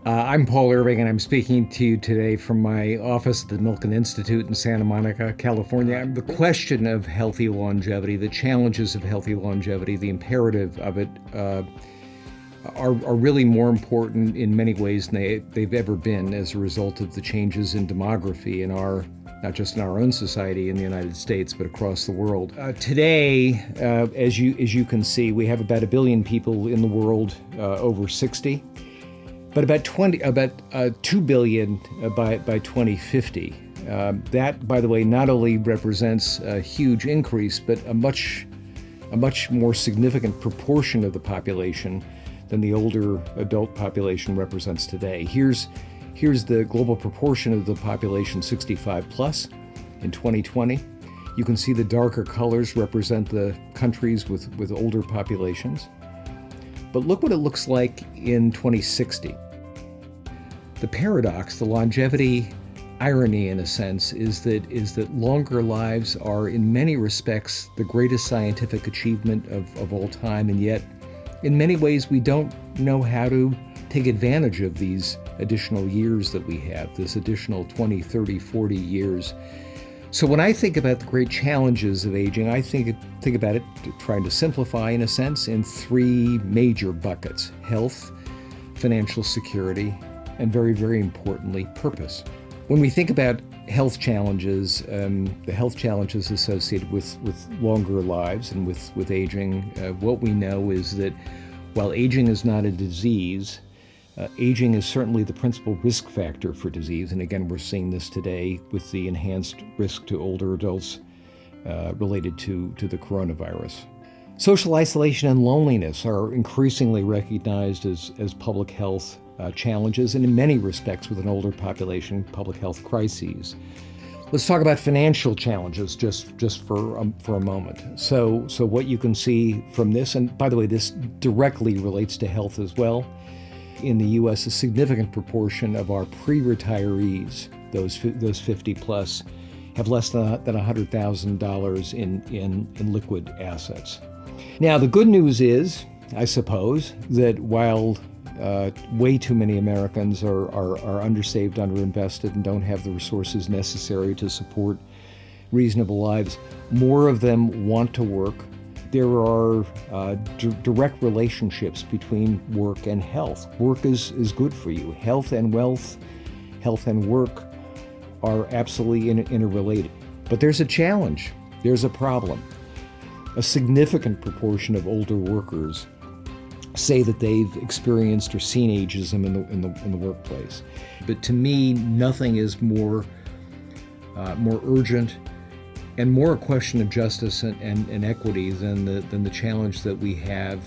I'm Paul Irving, and I'm speaking to you today from my office at the Milken Institute in Santa Monica, California. The question of healthy longevity, the challenges of healthy longevity, the imperative of it are really more important in many ways than they've ever been as a result of the changes in demography in not just in our own society in the United States, but across the world. Today, as you can see, we have about 1 billion people in the world over 60. But about 2 billion by 2050. That, by the way, not only represents a huge increase, but a much more significant proportion of the population than the older adult population represents today. Here's the global proportion of the population 65 plus in 2020. You can see the darker colors represent the countries with older populations. But look what it looks like in 2060. The paradox, the longevity irony in a sense, is that longer lives are in many respects the greatest scientific achievement of all time, and yet in many ways we don't know how to take advantage of these additional years that we have, this additional 20, 30, 40 years. So when I think about the great challenges of aging, I think about it, trying to simplify in a sense, in 3 major buckets: health, financial security, and very, very importantly, purpose. When we think about health challenges, the health challenges associated with longer lives and with aging, what we know is that while aging is not a disease, aging is certainly the principal risk factor for disease. And again, we're seeing this today with the enhanced risk to older adults related to the coronavirus. Social isolation and loneliness are increasingly recognized as public health challenges, and in many respects with an older population, public health crises. Let's talk about financial challenges just for a moment. So what you can see from this, and by the way, this directly relates to health as well. In the U.S., a significant proportion of our pre-retirees, those 50 plus, have less than $100,000 in liquid assets. Now, the good news is, I suppose, that while way too many Americans are undersaved, underinvested, and don't have the resources necessary to support reasonable lives, more of them want to work. There are direct relationships between work and health. Work is good for you. Health and wealth, health and work are absolutely interrelated. But there's a challenge. There's a problem. A significant proportion of older workers say that they've experienced or seen ageism in the workplace. But to me, nothing is more urgent and more a question of justice and equity than the challenge that we have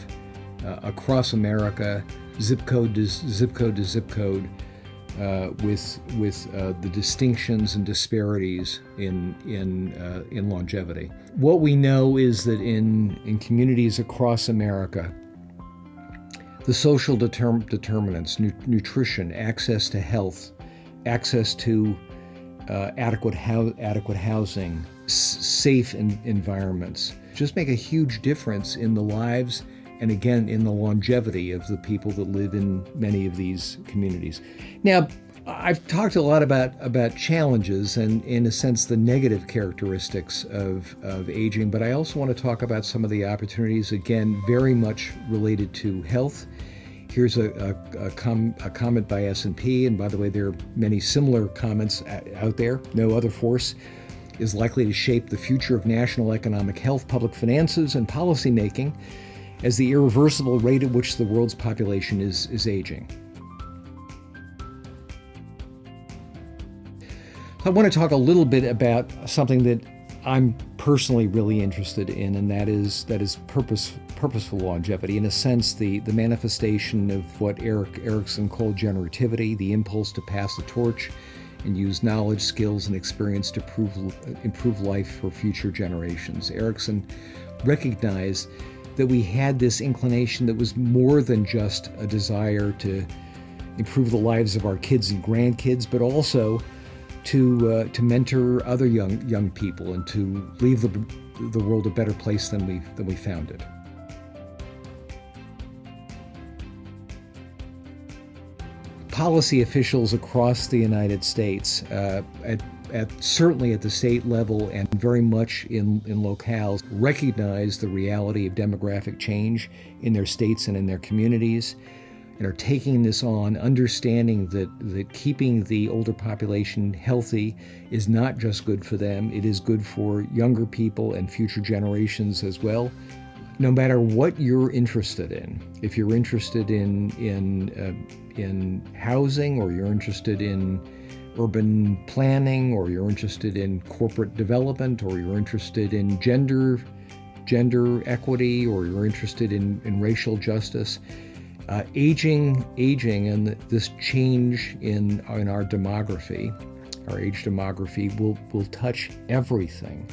across America, zip code to zip code, with the distinctions and disparities in longevity. What we know is that in communities across America, the social determinants, nutrition, access to health, access to adequate housing, safe environments, just make a huge difference in the lives and again in the longevity of the people that live in many of these communities. Now, I've talked a lot about challenges and, in a sense, the negative characteristics of aging, but I also want to talk about some of the opportunities, again, very much related to health. Here's a comment by S&P, and by the way, there are many similar comments out there. No other force is likely to shape the future of national economic health, public finances, and policymaking as the irreversible rate at which the world's population is aging. I want to talk a little bit about something that I'm personally really interested in, and that is purposeful longevity. In a sense, the manifestation of what Erikson called generativity, the impulse to pass the torch and use knowledge, skills, and experience to improve life for future generations. Erikson recognized that we had this inclination that was more than just a desire to improve the lives of our kids and grandkids, but also to mentor other young people and to leave the world a better place than we found it. policy officials across the United States, certainly at the state level and very much in locales, recognize the reality of demographic change in their states and in their communities, and are taking this on, understanding that keeping the older population healthy is not just good for them, it is good for younger people and future generations as well. No matter what you're interested in, if you're interested in housing, or you're interested in urban planning, or you're interested in corporate development, or you're interested in gender equity, or you're interested in racial justice, aging and this change in our demography, our age demography will touch everything